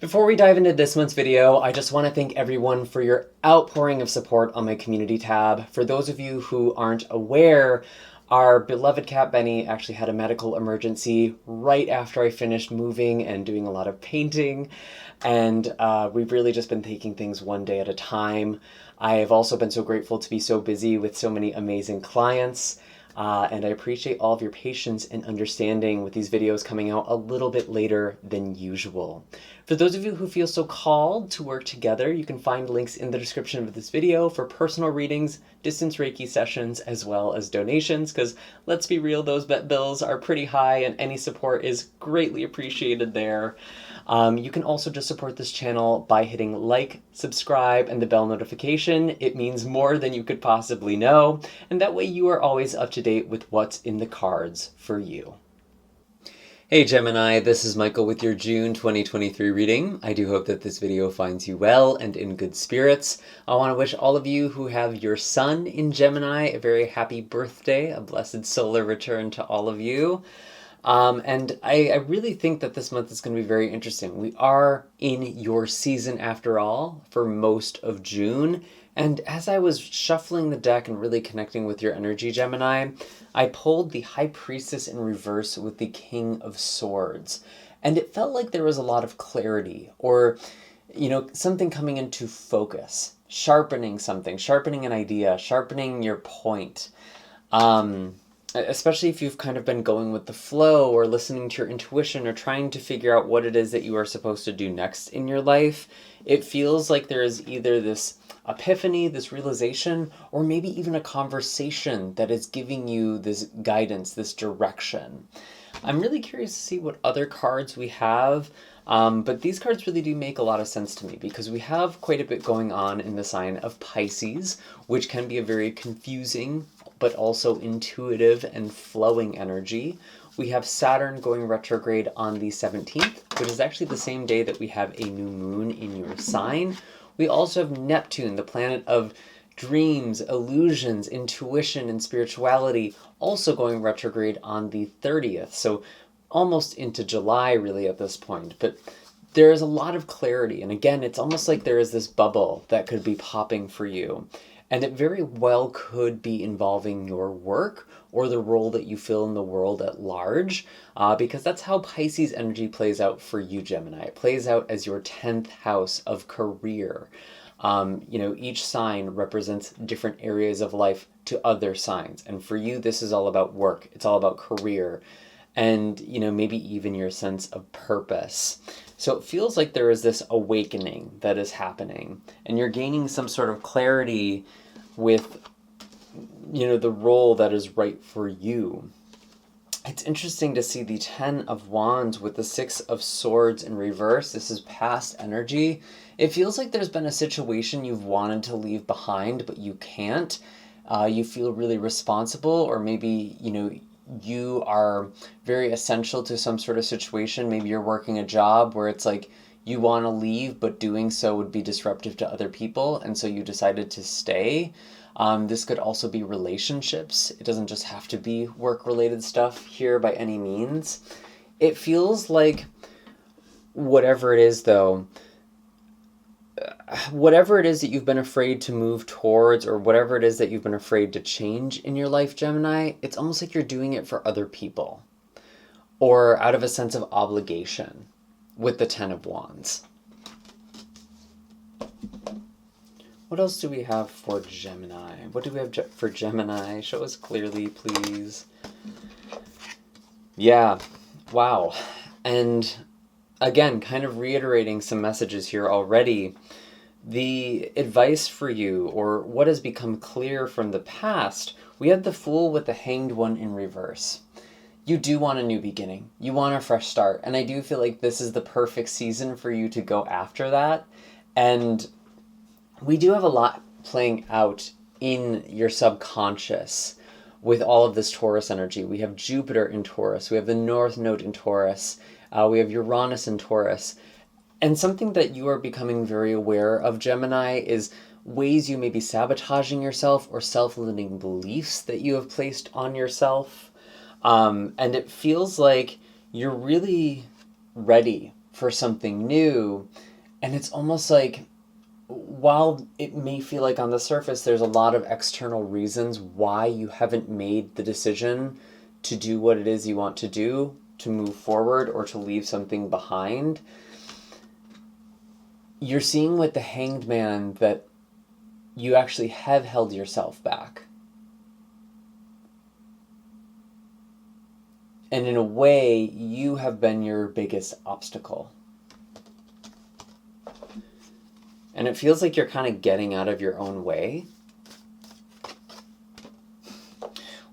Before we dive into this month's video, I just want to thank everyone for your outpouring of support on my community tab. For those of you who aren't aware, our beloved cat Benny actually had a medical emergency right after I finished moving and doing a lot of painting. And we've really just been taking things one day at a time. I have also been so grateful to be so busy with so many amazing clients. And I appreciate all of your patience and understanding with these videos coming out a little bit later than usual. For those of you who feel so called to work together, you can find links in the description of this video for personal readings, distance Reiki sessions, as well as donations, because let's be real, those vet bills are pretty high and any support is greatly appreciated there. You can also just support this channel by hitting like, subscribe, and the bell notification. It means more than you could possibly know, and that way you are always up to date with what's in the cards for you. Hey Gemini, this is Michael with your June 2023 reading. I do hope that this video finds you well and in good spirits. I want to wish all of you who have your sun in Gemini a very happy birthday, a blessed solar return to all of you. And I really think that this month is going to be very interesting. We are in your season after all for most of June. And as I was shuffling the deck and really connecting with your energy, Gemini, I pulled the High Priestess in reverse with the King of Swords. And it felt like there was a lot of clarity or, something coming into focus, sharpening something, sharpening an idea, sharpening your point. Especially if you've kind of been going with the flow or listening to your intuition or trying to figure out what it is that you are supposed to do next in your life, it feels like there is either this epiphany, this realization, or maybe even a conversation that is giving you this guidance, this direction. I'm really curious to see what other cards we have, but these cards really do make a lot of sense to me because we have quite a bit going on in the sign of Pisces, which can be a very confusing but also intuitive and flowing energy. We have Saturn going retrograde on the 17th, which is actually the same day that we have a new moon in your sign. We also have Neptune, the planet of dreams, illusions, intuition, and spirituality, also going retrograde on the 30th. So almost into July, really, at this point. But there is a lot of clarity. And again, it's almost like there is this bubble that could be popping for you. And it very well could be involving your work or the role that you fill in the world at large, because that's how Pisces energy plays out for you, Gemini. It plays out as your 10th house of career. Each sign represents different areas of life to other signs. And for you, this is all about work. It's all about career and, maybe even your sense of purpose. So it feels like there is this awakening that is happening and you're gaining some sort of clarity with, the role that is right for you. It's interesting to see the 10 of Wands with the 6 of Swords in reverse. This is past energy. It feels like there's been a situation you've wanted to leave behind, but you can't. You feel really responsible, or maybe, you are very essential to some sort of situation. Maybe you're working a job where it's like you want to leave, but doing so would be disruptive to other people, and so you decided to stay. This could also be relationships. It doesn't just have to be work-related stuff here by any means. It feels like whatever it is, though, whatever it is that you've been afraid to move towards or whatever it is that you've been afraid to change in your life, Gemini, it's almost like you're doing it for other people or out of a sense of obligation with the 10 of Wands. What else do we have for Gemini? What do we have for Gemini? Show us clearly, please. Yeah, wow. And again, kind of reiterating some messages here already. The advice for you, or what has become clear from the past, we have the Fool with the Hanged One in reverse. You do want a new beginning. You want a fresh start. And I do feel like this is the perfect season for you to go after that. And we do have a lot playing out in your subconscious with all of this Taurus energy. We have Jupiter in Taurus. We have the North Node in Taurus. We have Uranus in Taurus. And something that you are becoming very aware of, Gemini, is ways you may be sabotaging yourself or self-limiting beliefs that you have placed on yourself. And it feels like you're really ready for something new. And it's almost like, while it may feel like on the surface there's a lot of external reasons why you haven't made the decision to do what it is you want to do, to move forward or to leave something behind, you're seeing with the Hanged Man that you actually have held yourself back. And in a way, you have been your biggest obstacle. And it feels like you're kind of getting out of your own way.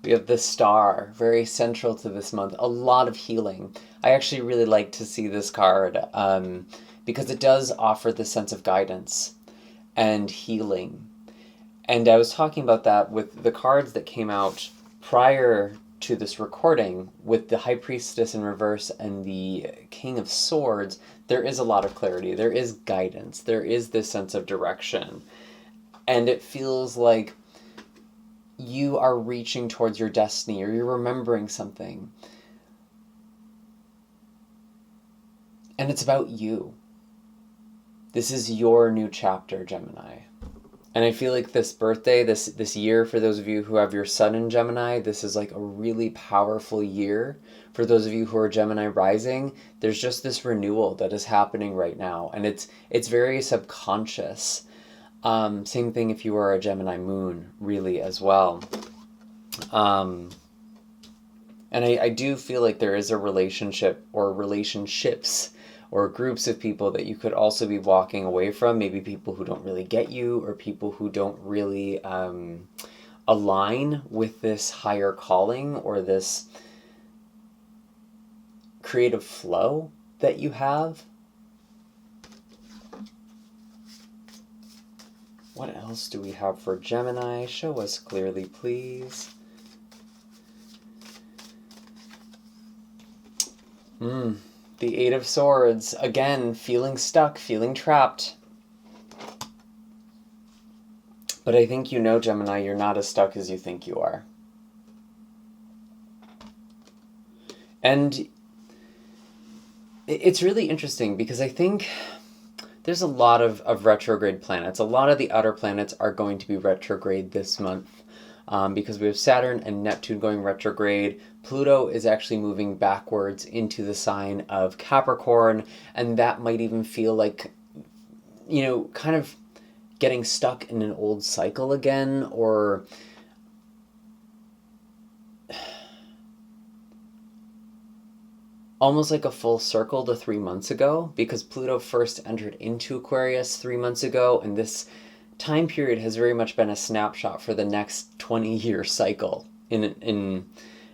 We have the Star, very central to this month. A lot of healing. I actually really like to see this card because it does offer the sense of guidance and healing. And I was talking about that with the cards that came out prior to this recording, with the High Priestess in reverse and the King of Swords. There is a lot of clarity. There is guidance. There is this sense of direction. And it feels like you are reaching towards your destiny, or you're remembering something. And it's about you. This is your new chapter, Gemini. And I feel like this birthday, this year, for those of you who have your sun in Gemini, this is like a really powerful year. For those of you who are Gemini rising, there's just this renewal that is happening right now. And it's very subconscious. Same thing if you are a Gemini moon, really, as well. And I do feel like there is a relationship or relationships or groups of people that you could also be walking away from, maybe people who don't really get you, or people who don't really align with this higher calling or this creative flow that you have. What else do we have for Gemini? Show us clearly, please. The Eight of Swords. Again, feeling stuck, feeling trapped. But I think you know, Gemini, you're not as stuck as you think you are. And it's really interesting because I think there's a lot of retrograde planets. A lot of the outer planets are going to be retrograde this month because we have Saturn and Neptune going retrograde. Pluto is actually moving backwards into the sign of Capricorn, and that might even feel like, you know, kind of getting stuck in an old cycle again, or almost like a full circle to 3 months ago, because Pluto first entered into Aquarius 3 months ago, and this time period has very much been a snapshot for the next 20-year cycle in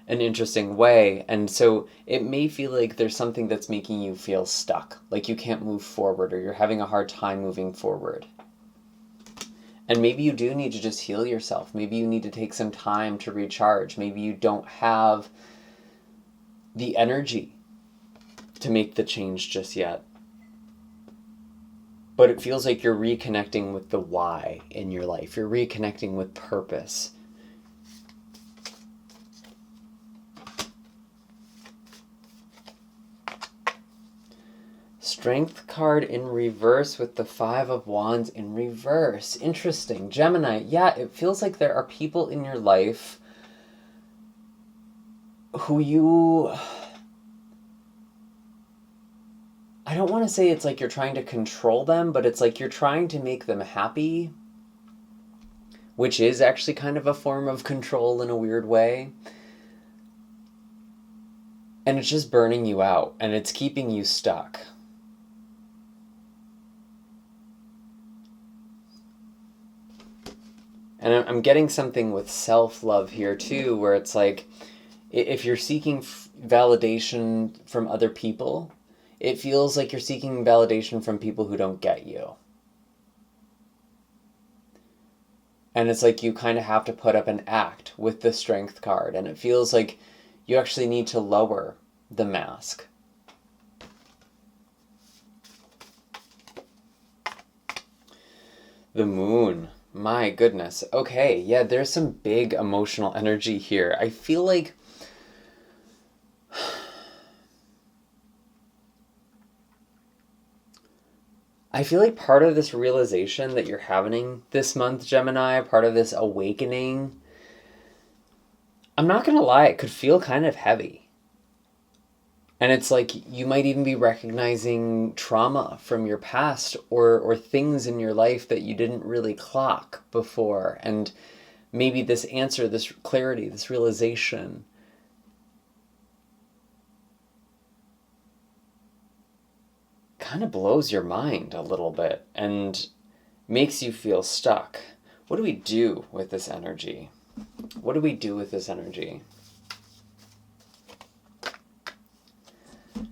an interesting way. And so it may feel like there's something that's making you feel stuck, like you can't move forward, or you're having a hard time moving forward. And maybe you do need to just heal yourself. Maybe you need to take some time to recharge. Maybe you don't have the energy to make the change just yet. But it feels like you're reconnecting with the why in your life. You're reconnecting with purpose. Strength card in reverse with the Five of Wands in reverse. Interesting. Gemini, yeah, it feels like there are people in your life who you... I don't want to say it's like you're trying to control them, but it's like you're trying to make them happy, which is actually kind of a form of control in a weird way. And it's just burning you out, and it's keeping you stuck. And I'm getting something with self-love here too, where it's like, if you're seeking validation from other people, it feels like you're seeking validation from people who don't get you. And it's like you kind of have to put up an act with the Strength card, and it feels like you actually need to lower the mask. The Moon. My goodness. Okay, yeah, there's some big emotional energy here. I feel like I feel like part of this realization that you're having this month, Gemini, part of this awakening, I'm not going to lie, it could feel kind of heavy. And it's like you might even be recognizing trauma from your past or things in your life that you didn't really clock before. And maybe this answer, this clarity, this realization kind of blows your mind a little bit and makes you feel stuck. What do we do with this energy? What do we do with this energy?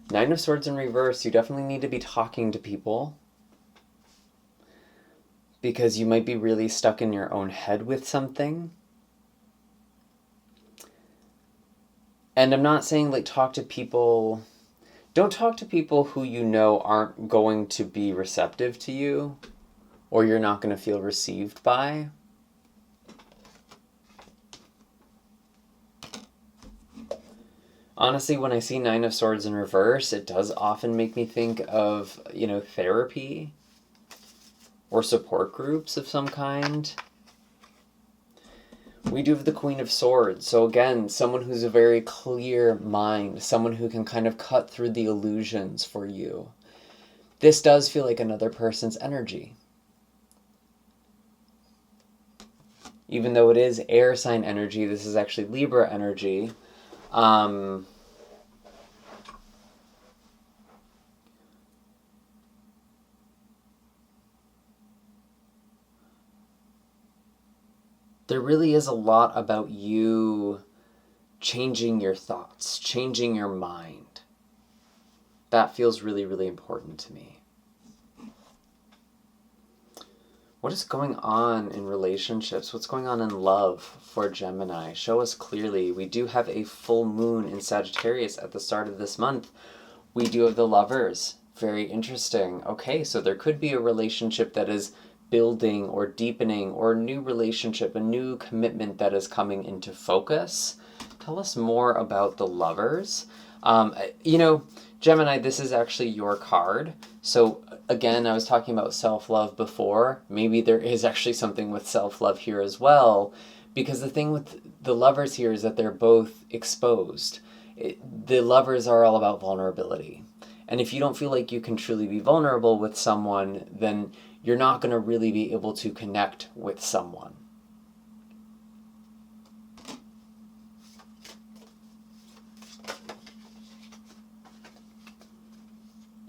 Nine of Swords in reverse, you definitely need to be talking to people because you might be really stuck in your own head with something. And I'm not saying like talk to people, don't talk to people who you know aren't going to be receptive to you or you're not going to feel received by. Honestly, when I see Nine of Swords in reverse, it does often make me think of, therapy or support groups of some kind. We do have the Queen of Swords. So again, someone who's a very clear mind, someone who can kind of cut through the illusions for you. This does feel like another person's energy. Even though it is air sign energy, this is actually Libra energy. There really is a lot about you changing your thoughts, changing your mind. That feels really, really important to me. What is going on in relationships? What's going on in love for Gemini? Show us clearly. We do have a full moon in Sagittarius at the start of this month. We do have the Lovers. Very interesting. Okay, so there could be a relationship that is building or deepening, or a new relationship, a new commitment that is coming into focus. Tell us more about the Lovers. Gemini, this is actually your card. So again, I was talking about self-love before. Maybe there is actually something with self-love here as well, because the thing with the Lovers here is that they're both exposed. The Lovers are all about vulnerability. And if you don't feel like you can truly be vulnerable with someone, then you're not going to really be able to connect with someone.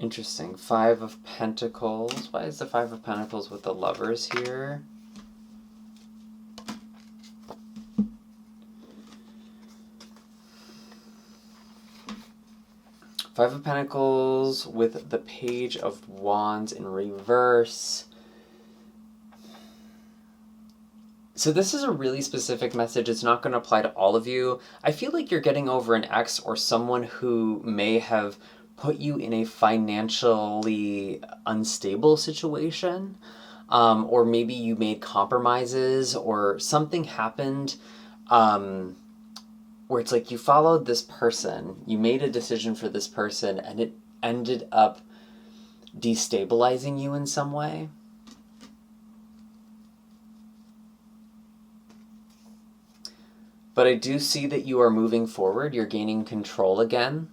Interesting. Five of Pentacles. Why is the Five of Pentacles with the Lovers here? Five of Pentacles with the Page of Wands in reverse. So this is a really specific message. It's not going to apply to all of you. I feel like you're getting over an ex or someone who may have put you in a financially unstable situation. Or maybe you made compromises or something happened where it's like you followed this person, you made a decision for this person, and it ended up destabilizing you in some way. But I do see that you are moving forward. You're gaining control again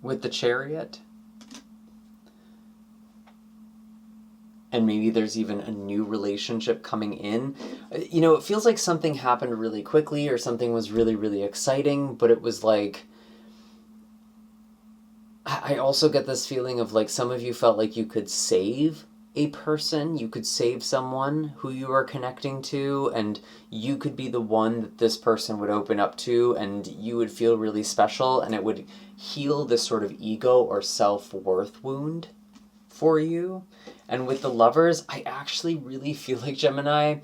with the Chariot. And maybe there's even a new relationship coming in. It feels like something happened really quickly or something was really, really exciting, but it was like, I also get this feeling of like some of you felt like you could save a person, you could save someone who you are connecting to, and you could be the one that this person would open up to, and you would feel really special, and it would heal this sort of ego or self-worth wound for you. And with the Lovers, I actually really feel like, Gemini,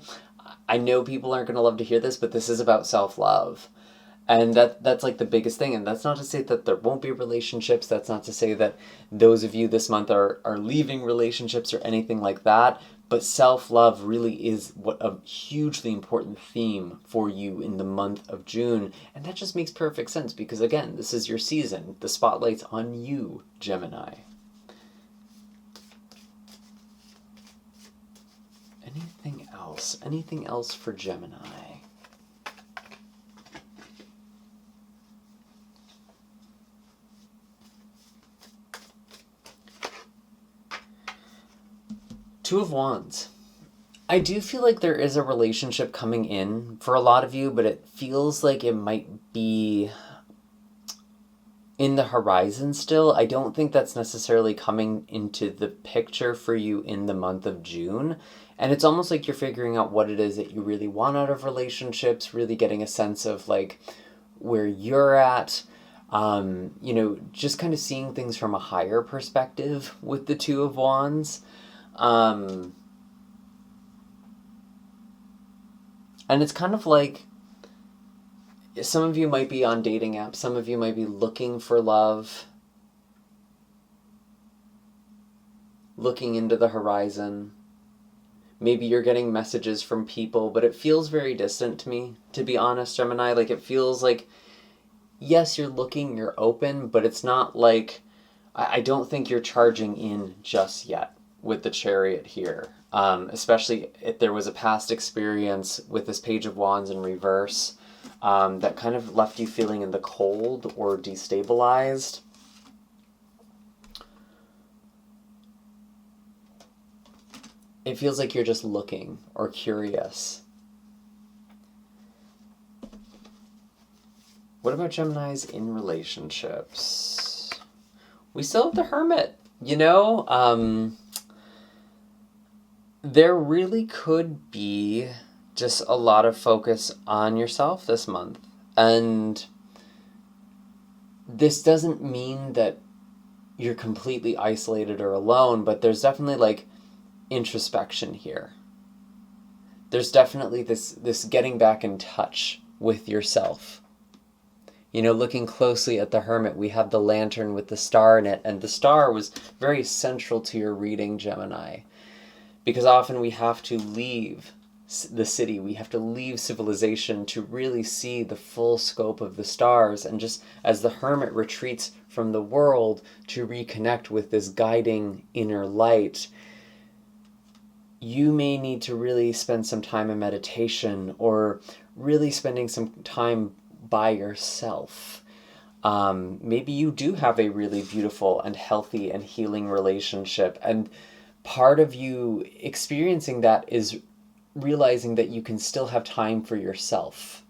I know people aren't going to love to hear this, but this is about self-love. And that's like the biggest thing. And that's not to say that there won't be relationships. That's not to say that those of you this month are leaving relationships or anything like that. But self-love really is what a hugely important theme for you in the month of June. And that just makes perfect sense because, again, this is your season. The spotlight's on you, Gemini. Anything else? Anything else for Gemini? Two of Wands. I do feel like there is a relationship coming in for a lot of you, but it feels like it might be in the horizon still. I don't think that's necessarily coming into the picture for you in the month of June. And it's almost like you're figuring out what it is that you really want out of relationships, really getting a sense of like where you're at, just kind of seeing things from a higher perspective with the Two of Wands. And it's kind of like some of you might be on dating apps. Some of you might be looking for love, looking into the horizon. Maybe you're getting messages from people, but it feels very distant to me, to be honest, Gemini. Like, it feels like, yes, you're looking, you're open, but it's not like, I don't think you're charging in just yet with the Chariot here. Especially if there was a past experience with this Page of Wands in reverse that kind of left you feeling in the cold or destabilized. It feels like you're just looking or curious. What about Geminis in relationships? We still have the Hermit, there really could be just a lot of focus on yourself this month. And this doesn't mean that you're completely isolated or alone, but there's definitely like introspection here. There's definitely this getting back in touch with yourself. Looking closely at the Hermit, we have the lantern with the star in it, and the star was very central to your reading, Gemini. Because often we have to leave the city, we have to leave civilization to really see the full scope of the stars. And just as the Hermit retreats from the world to reconnect with this guiding inner light, you may need to really spend some time in meditation or really spending some time by yourself. Maybe you do have a really beautiful and healthy and healing relationship, and part of you experiencing that is realizing that you can still have time for yourself.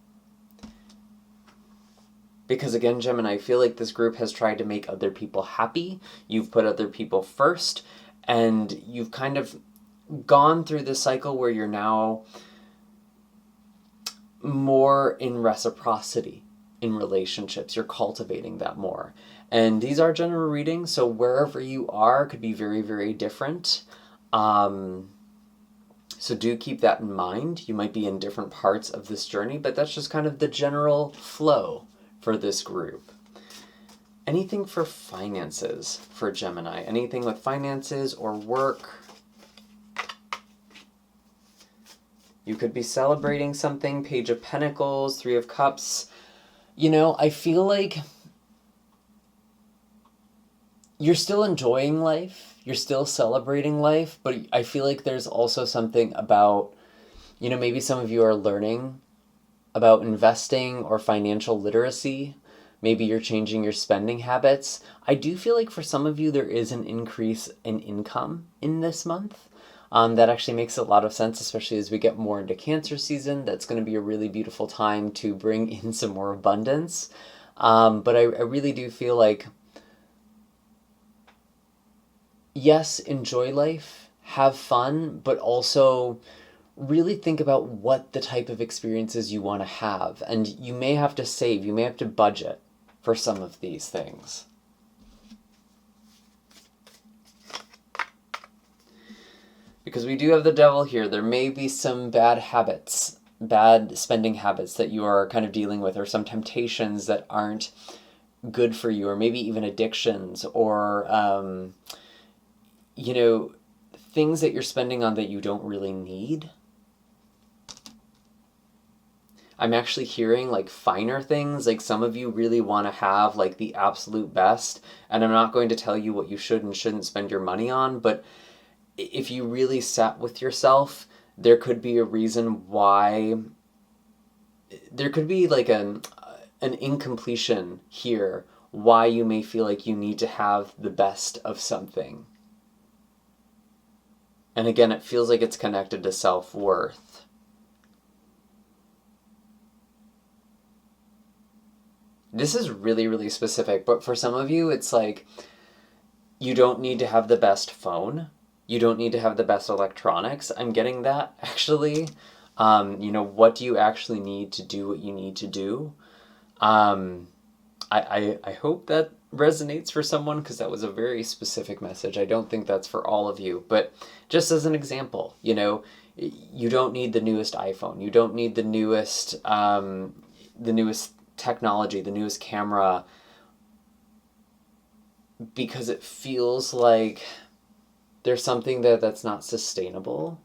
Because again, Gemini, I feel like this group has tried to make other people happy. You've put other people first, and you've kind of gone through this cycle where you're now more in reciprocity in relationships. You're cultivating that more. And these are general readings, so wherever you are could be very, very different. So do keep that in mind. You might be in different parts of this journey, but that's just kind of the general flow for this group. Anything for finances for Gemini? Anything with finances or work? You could be celebrating something. Page of Pentacles, Three of Cups. I feel like you're still enjoying life, you're still celebrating life, but I feel like there's also something about, maybe some of you are learning about investing or financial literacy. Maybe you're changing your spending habits. I do feel like for some of you there is an increase in income in this month. That actually makes a lot of sense, especially as we get more into Cancer season. That's going to be a really beautiful time to bring in some more abundance. But I really do feel like, yes, enjoy life, have fun, but also really think about what the type of experiences you want to have. And you may have to save, you may have to budget for some of these things. Because we do have the Devil here. There may be some bad habits, bad spending habits that you are kind of dealing with, or some temptations that aren't good for you, or maybe even addictions, or things that you're spending on that you don't really need. I'm actually hearing like finer things, like some of you really want to have like the absolute best, and I'm not going to tell you what you should and shouldn't spend your money on, but if you really sat with yourself there could be a reason why, there could be like an incompletion here, why you may feel like you need to have the best of something. And again, it feels like it's connected to self-worth. This is really, really specific, but for some of you, it's like, you don't need to have the best phone. You don't need to have the best electronics. I'm getting that, actually. What do you actually need to do what you need to do? I hope that resonates for someone, because that was a very specific message. I don't think that's for all of you, but just as an example, you don't need the newest iPhone. You don't need the newest technology, the newest camera, because it feels like there's something there that's not sustainable.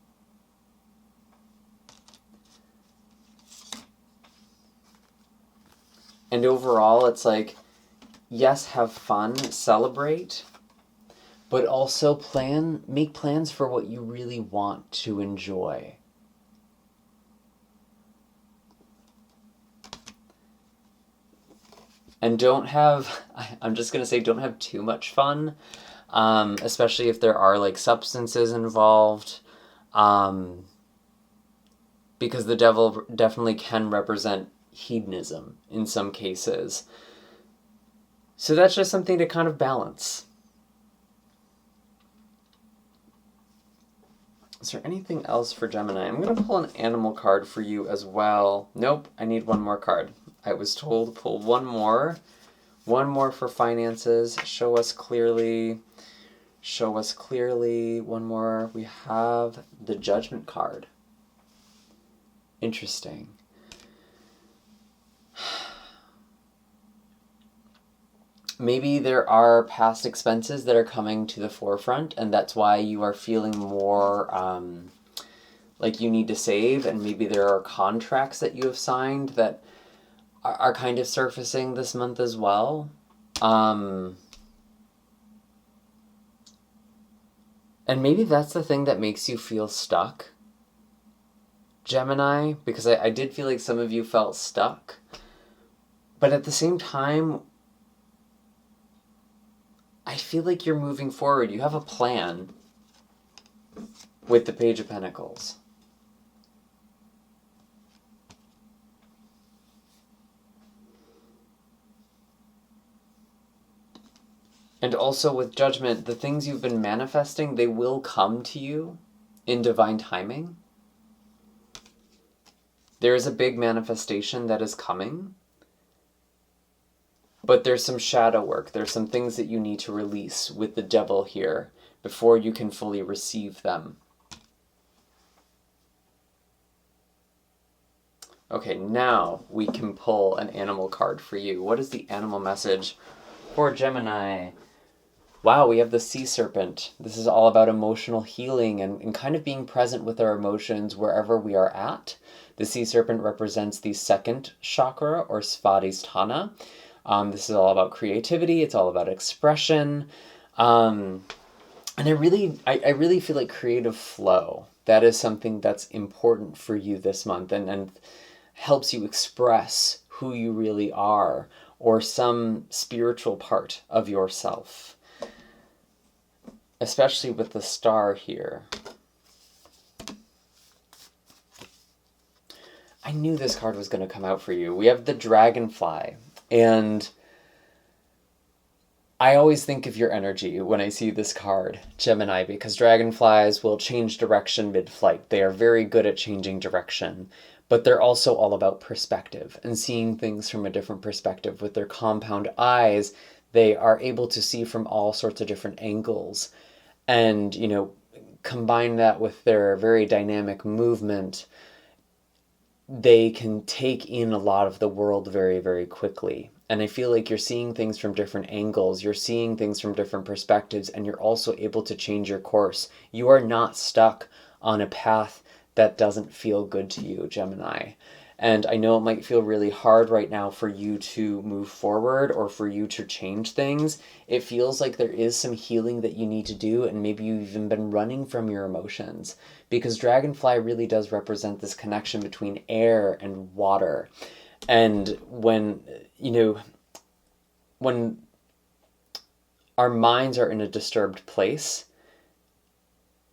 And overall, it's like, yes, have fun, celebrate, but also make plans for what you really want to enjoy. And don't have too much fun, especially if there are like substances involved, because the devil definitely can represent hedonism in some cases. So that's just something to kind of balance. Is there anything else for Gemini? I'm going to pull an animal card for you as well. Nope, I need one more card. I was told to pull one more. One more for finances. Show us clearly. Show us clearly. One more. We have the Judgment card. Interesting. Maybe there are past expenses that are coming to the forefront, and that's why you are feeling more like you need to save, and maybe there are contracts that you have signed that are kind of surfacing this month as well. And maybe that's the thing that makes you feel stuck, Gemini, because I did feel like some of you felt stuck. But at the same time, I feel like you're moving forward. You have a plan with the Page of Pentacles. And also with Judgment, the things you've been manifesting, they will come to you in divine timing. There is a big manifestation that is coming. But there's some shadow work. There's some things that you need to release with the Devil here before you can fully receive them. Okay, now we can pull an animal card for you. What is the animal message for Gemini? Wow, we have the Sea Serpent. This is all about emotional healing and kind of being present with our emotions wherever we are at. The Sea Serpent represents the second chakra, or Svadhisthana. This is all about creativity. It's all about expression. And I really feel like creative flow. That is something that's important for you this month and helps you express who you really are, or some spiritual part of yourself. Especially with the star here. I knew this card was going to come out for you. We have the Dragonfly. And I always think of your energy when I see this card, Gemini, because dragonflies will change direction mid-flight. They are very good at changing direction, but they're also all about perspective and seeing things from a different perspective. With their compound eyes, they are able to see from all sorts of different angles. And, combine that with their very dynamic movement, they can take in a lot of the world very, very quickly. And I feel like you're seeing things from different angles, you're seeing things from different perspectives, and you're also able to change your course. You are not stuck on a path that doesn't feel good to you, Gemini. And I know it might feel really hard right now for you to move forward or for you to change things. It feels like there is some healing that you need to do, and maybe you've even been running from your emotions, because dragonfly really does represent this connection between air and water. And when our minds are in a disturbed place,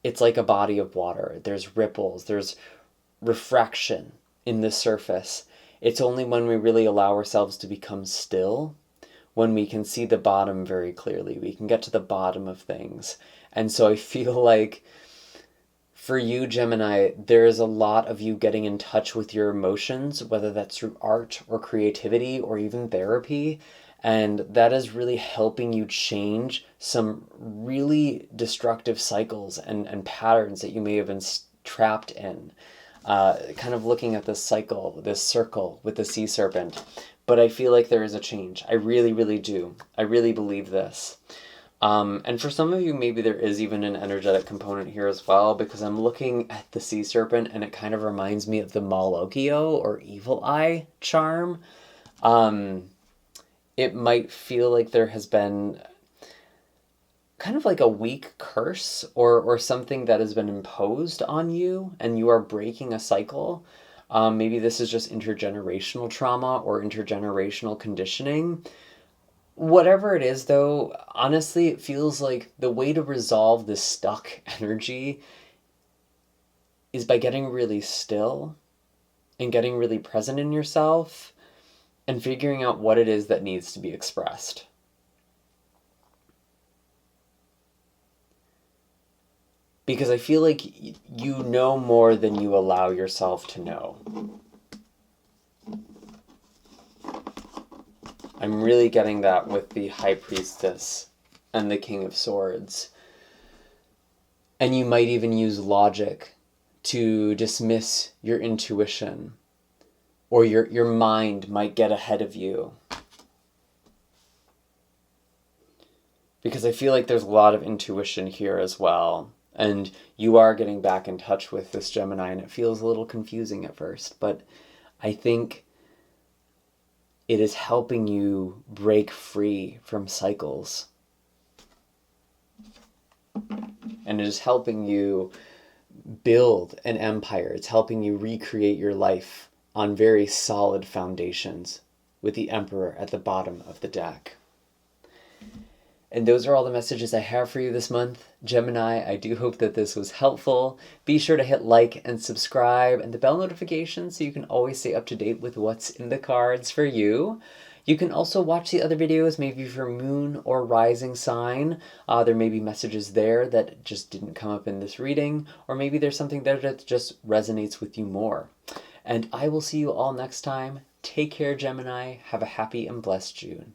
it's like a body of water. There's ripples, there's refraction in the surface. It's only when we really allow ourselves to become still, when we can see the bottom very clearly. We can get to the bottom of things. And so I feel like for you, Gemini, there is a lot of you getting in touch with your emotions, whether that's through art or creativity or even therapy. And that is really helping you change some really destructive cycles and patterns that you may have been trapped in. Kind of looking at this cycle, this circle with the sea serpent. But I feel like there is a change. I really, really do. I really believe this. And for some of you, maybe there is even an energetic component here as well, because I'm looking at the sea serpent and it kind of reminds me of the Malokio or Evil Eye charm. It might feel like there has been kind of like a weak curse or something that has been imposed on you and you are breaking a cycle. Maybe this is just intergenerational trauma or intergenerational conditioning. Whatever it is, though, honestly, it feels like the way to resolve this stuck energy is by getting really still and getting really present in yourself and figuring out what it is that needs to be expressed. Because I feel like you know more than you allow yourself to know. I'm really getting that with the High Priestess and the King of Swords. And you might even use logic to dismiss your intuition, or your mind might get ahead of you. Because I feel like there's a lot of intuition here as well. And you are getting back in touch with this Gemini, and it feels a little confusing at first. But I think it is helping you break free from cycles. And it is helping you build an empire. It's helping you recreate your life on very solid foundations with the Emperor at the bottom of the deck. And those are all the messages I have for you this month, Gemini. I do hope that this was helpful. Be sure to hit like and subscribe and the bell notification so you can always stay up to date with what's in the cards for you. You can also watch the other videos, maybe for moon or rising sign. There may be messages there that just didn't come up in this reading, or maybe there's something there that just resonates with you more. And I will see you all next time. Take care, Gemini. Have a happy and blessed June.